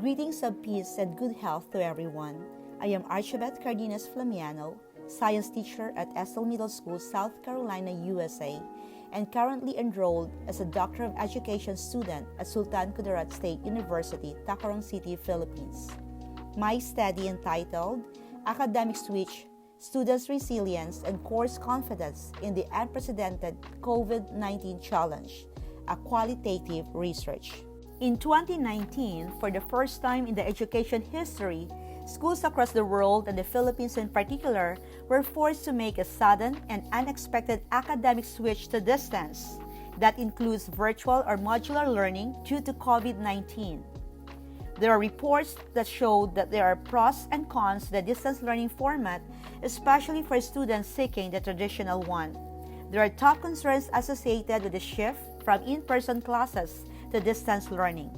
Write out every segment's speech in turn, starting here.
Greetings of peace and good health to everyone. I am Archibeth Flamiano, science teacher at Ethel Middle School, South Carolina, USA, and currently enrolled as a Doctor of Education student at Sultan Kudarat State University, Tacloban City, Philippines. My study entitled Academic Switch, Students' Resilience and Course Confidence in the Unprecedented COVID-19 Challenge, a qualitative research. In 2019, for the first time in the education history, schools across the world and the Philippines in particular were forced to make a sudden and unexpected academic switch to distance that includes virtual or modular learning due to COVID-19. There are reports that show that there are pros and cons to the distance learning format, especially for students seeking the traditional one. There are top concerns associated with the shift from in-person classes to distance learning.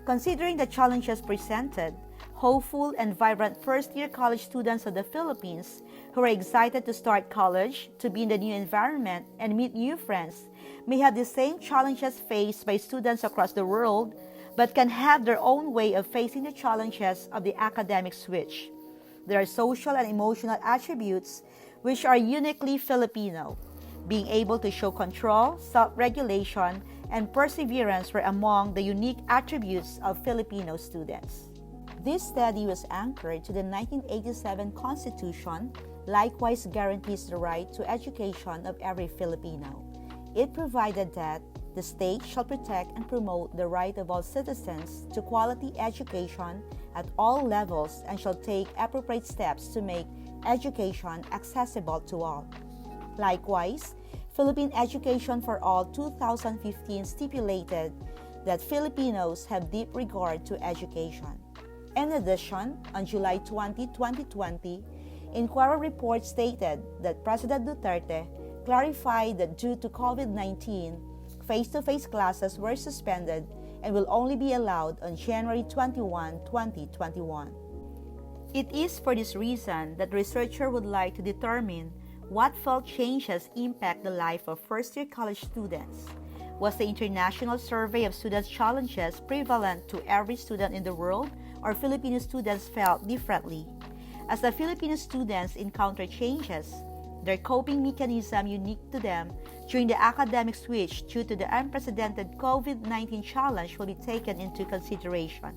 Considering the challenges presented, hopeful and vibrant first-year college students of the Philippines who are excited to start college, to be in the new environment, and meet new friends may have the same challenges faced by students across the world, but can have their own way of facing the challenges of the academic switch. There are social and emotional attributes which are uniquely Filipino. Being able to show control, self-regulation, and perseverance were among the unique attributes of Filipino students. This study was anchored to the 1987 Constitution, likewise guarantees the right to education of every Filipino. It provided that the state shall protect and promote the right of all citizens to quality education at all levels and shall take appropriate steps to make education accessible to all. Likewise, Philippine Education for All 2015 stipulated that Filipinos have deep regard to education. In addition, on July 20, 2020, Inquirer report stated that President Duterte clarified that due to COVID-19, face-to-face classes were suspended and will only be allowed on January 21, 2021. It is for this reason that researchers would like to determine what felt changes impact the life of first-year college students. Was the International Survey of Students' Challenges prevalent to every student in the world, or Filipino students felt differently? As the Filipino students encounter changes, their coping mechanism unique to them during the academic switch due to the unprecedented COVID-19 challenge will be taken into consideration.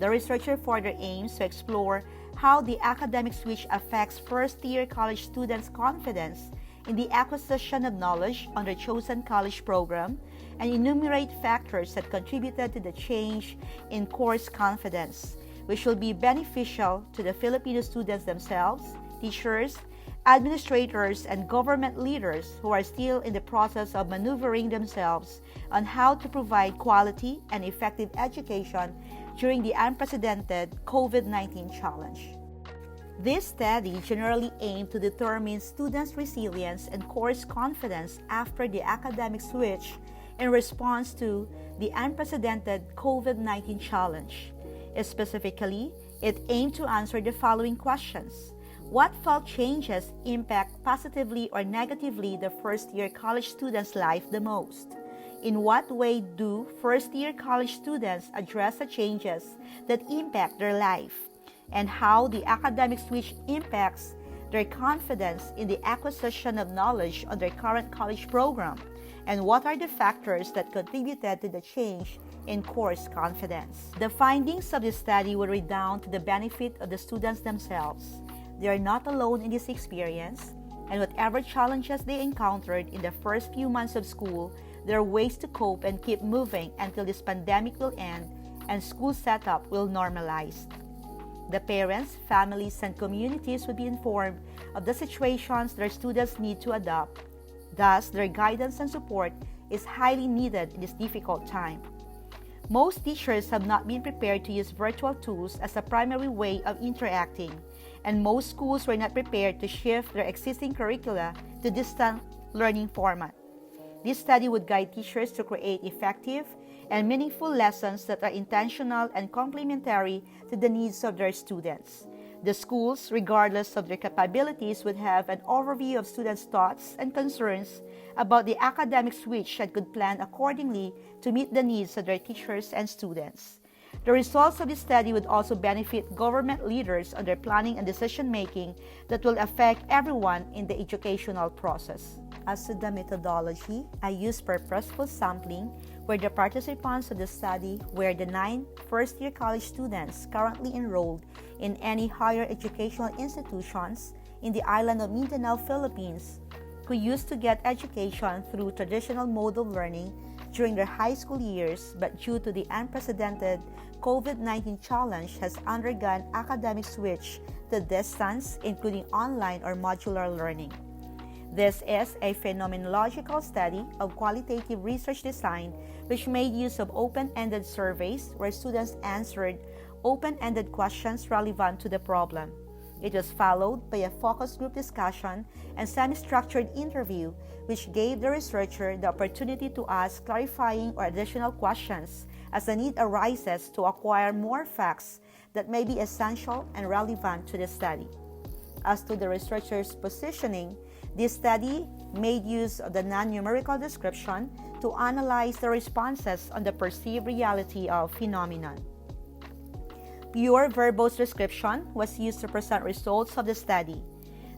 The researcher further aims to explore how the academic switch affects first-year college students' confidence in the acquisition of knowledge on their chosen college program and enumerate factors that contributed to the change in course confidence, which will be beneficial to the Filipino students themselves, teachers, administrators, and government leaders who are still in the process of maneuvering themselves on how to provide quality and effective education during the unprecedented COVID-19 challenge. This study generally aimed to determine students' resilience and course confidence after the academic switch in response to the unprecedented COVID-19 challenge. Specifically, it aimed to answer the following questions. What felt changes impact positively or negatively the first-year college students' life the most? In what way do first-year college students address the changes that impact their life? And how the academic switch impacts their confidence in the acquisition of knowledge on their current college program? And what are the factors that contributed to the change in course confidence? The findings of this study will redound to the benefit of the students themselves. They are not alone in this experience, and whatever challenges they encountered in the first few months of school, there are ways to cope and keep moving until this pandemic will end and school setup will normalize. The parents, families, and communities will be informed of the situations their students need to adopt. Thus, their guidance and support is highly needed in this difficult time. Most teachers have not been prepared to use virtual tools as a primary way of interacting, and most schools were not prepared to shift their existing curricula to distant learning format. This study would guide teachers to create effective and meaningful lessons that are intentional and complementary to the needs of their students. The schools, regardless of their capabilities, would have an overview of students' thoughts and concerns about the academic switch and could plan accordingly to meet the needs of their teachers and students. The results of this study would also benefit government leaders on their planning and decision-making that will affect everyone in the educational process. As to the methodology, I used purposeful sampling where the participants of the study were the 9 first-year college students currently enrolled in any higher educational institutions in the island of Mindanao, Philippines, who used to get education through traditional mode of learning during their high school years, but due to the unprecedented COVID-19 challenge has undergone academic switch to distance, including online or modular learning. This is a phenomenological study of qualitative research design which made use of open-ended surveys where students answered open-ended questions relevant to the problem. It was followed by a focus group discussion and semi-structured interview which gave the researcher the opportunity to ask clarifying or additional questions as the need arises to acquire more facts that may be essential and relevant to the study. As to the researcher's positioning, this study made use of the non-numerical description to analyze the responses on the perceived reality of phenomenon. Pure verbose description was used to present results of the study.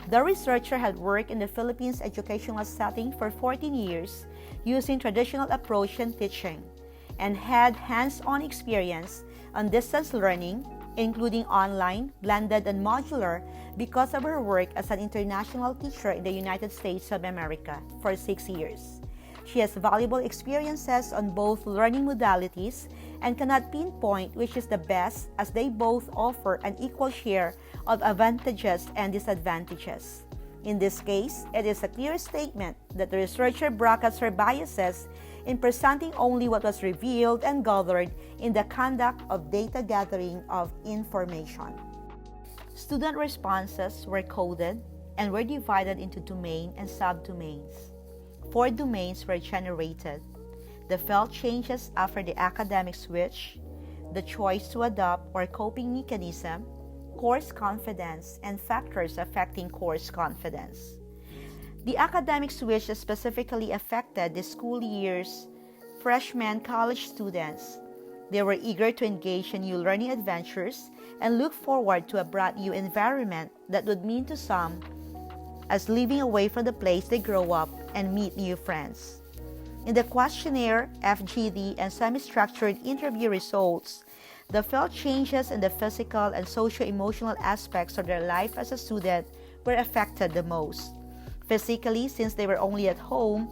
The researcher had worked in the Philippines educational setting for 14 years using traditional approach in teaching and had hands-on experience on distance learning, including online, blended, and modular because of her work as an international teacher in the United States of America for 6 years. She has valuable experiences on both learning modalities and cannot pinpoint which is the best as they both offer an equal share of advantages and disadvantages. In this case, it is a clear statement that the researcher brackets her biases in presenting only what was revealed and gathered in the conduct of data gathering of information. Student responses were coded and were divided into domain and subdomains. 4 domains were generated: the felt changes after the academic switch, the choice to adopt or coping mechanism, course confidence, and factors affecting course confidence. The academic switch specifically affected the school year's freshman college students. They were eager to engage in new learning adventures and look forward to a brand new environment that would mean to some as living away from the place they grow up and meet new friends. In the questionnaire, FGD, and semi-structured interview results, the felt changes in the physical and socio-emotional aspects of their life as a student were affected the most. Physically, since they were only at home,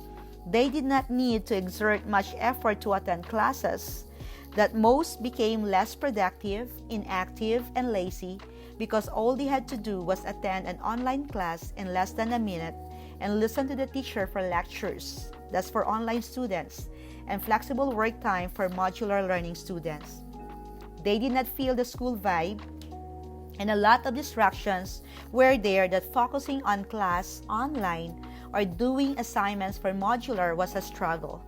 they did not need to exert much effort to attend classes, that most became less productive, inactive, and lazy because all they had to do was attend an online class in less than a minute and listen to the teacher for lectures. That's for online students, and flexible work time for modular learning students. They did not feel the school vibe, and a lot of distractions were there that focusing on class online or doing assignments for modular was a struggle.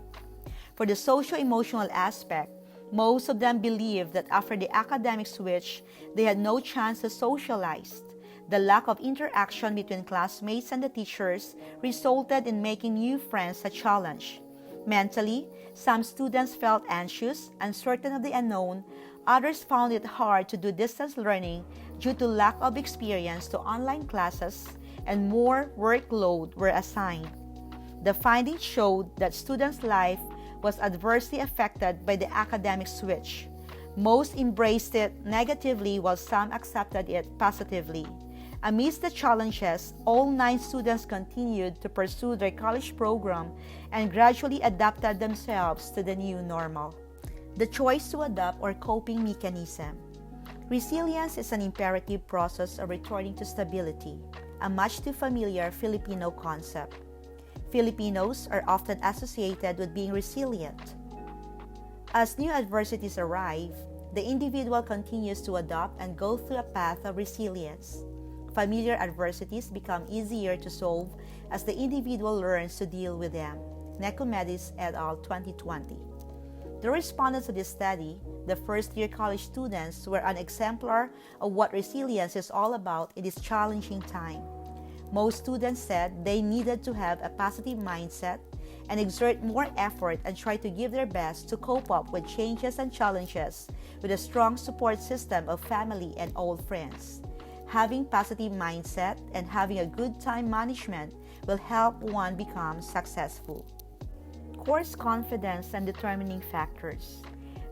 For the socio-emotional aspect, most of them believed that after the academic switch, they had no chance to socialize. The lack of interaction between classmates and the teachers resulted in making new friends a challenge. Mentally, some students felt anxious, uncertain of the unknown. Others found it hard to do distance learning due to lack of experience to online classes, and more workload were assigned. The findings showed that students' life was adversely affected by the academic switch. Most embraced it negatively while some accepted it positively. Amidst the challenges, all 9 students continued to pursue their college program and gradually adapted themselves to the new normal. The choice to adopt or coping mechanism. Resilience is an imperative process of returning to stability, a much too familiar Filipino concept. Filipinos are often associated with being resilient. As new adversities arrive, the individual continues to adopt and go through a path of resilience. Familiar adversities become easier to solve as the individual learns to deal with them. Nekomedis et al. 2020. The respondents of this study, the first-year college students, were an exemplar of what resilience is all about in this challenging time. Most students said they needed to have a positive mindset and exert more effort and try to give their best to cope up with changes and challenges with a strong support system of family and old friends. Having positive mindset and having a good time management will help one become successful. Course confidence and determining factors.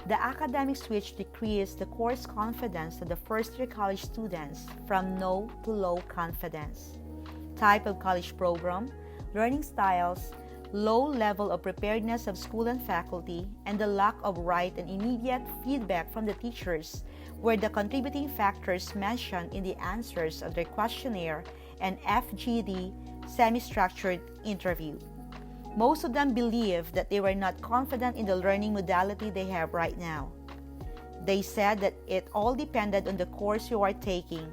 The academic switch decreased the course confidence of the first-year college students from no to low confidence. Type of college program, learning styles, low level of preparedness of school and faculty, and the lack of right and immediate feedback from the teachers were the contributing factors mentioned in the answers of their questionnaire and FGD semi-structured interview. Most of them believe that they were not confident in the learning modality they have right now. They said that it all depended on the course you are taking.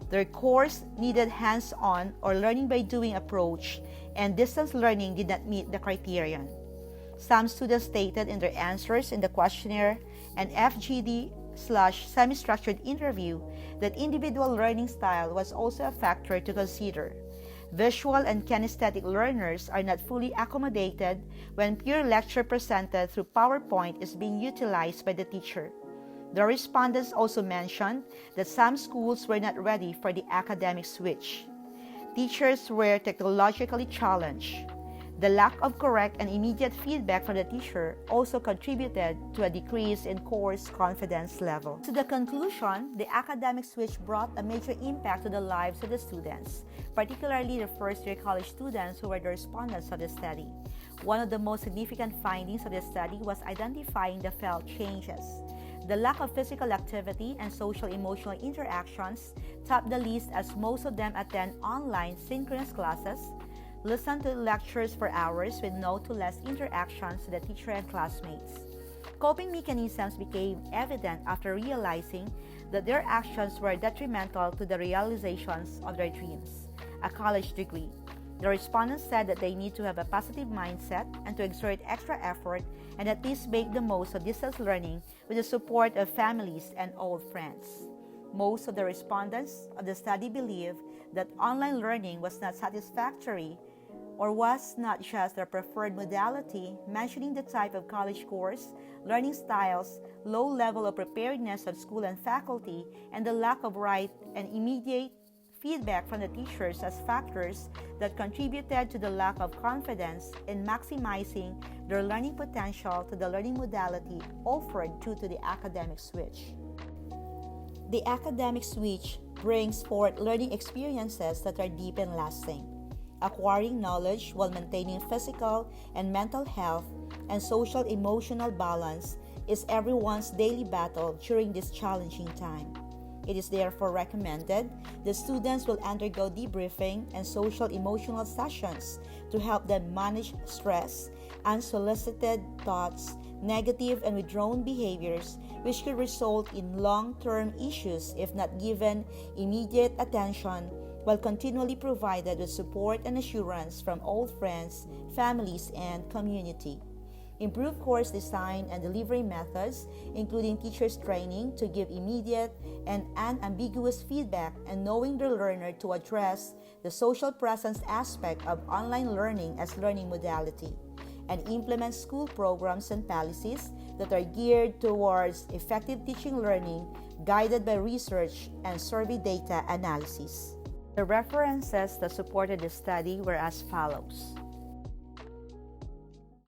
Their course needed hands-on or learning by doing approach, and distance learning did not meet the criterion. Some students stated in their answers in the questionnaire and FGD/semi-structured interview that individual learning style was also a factor to consider. Visual and kinesthetic learners are not fully accommodated when pure lecture presented through PowerPoint is being utilized by the teacher. The respondents also mentioned that some schools were not ready for the academic switch. Teachers were technologically challenged. The lack of correct and immediate feedback from the teacher also contributed to a decrease in course confidence level. To the conclusion, the academic switch brought a major impact to the lives of the students, particularly the first-year college students who were the respondents of the study. One of the most significant findings of the study was identifying the felt changes. The lack of physical activity and social-emotional interactions topped the list as most of them attend online synchronous classes, listen to lectures for hours with no to less interactions with the teacher and classmates. Coping mechanisms became evident after realizing that their actions were detrimental to the realizations of their dreams, a college degree. The respondents said that they need to have a positive mindset and to exert extra effort and at least make the most of distance learning with the support of families and old friends. Most of the respondents of the study believe that online learning was not satisfactory or was not just their preferred modality, mentioning the type of college course, learning styles, low level of preparedness of school and faculty, and the lack of right and immediate feedback from the teachers as factors that contributed to the lack of confidence in maximizing their learning potential to the learning modality offered due to the academic switch. The academic switch brings forth learning experiences that are deep and lasting. Acquiring knowledge while maintaining physical and mental health and social emotional balance is everyone's daily battle during this challenging time. It is therefore recommended that students will undergo debriefing and social emotional sessions to help them manage stress, unsolicited thoughts, negative and withdrawn behaviors, which could result in long-term issues if not given immediate attention, while continually provided with support and assurance from old friends, families, and community. Improve course design and delivery methods, including teachers' training to give immediate and unambiguous feedback and knowing the learner to address the social presence aspect of online learning as learning modality, and implement school programs and policies that are geared towards effective teaching learning, guided by research and survey data analysis. The references that supported the study were as follows.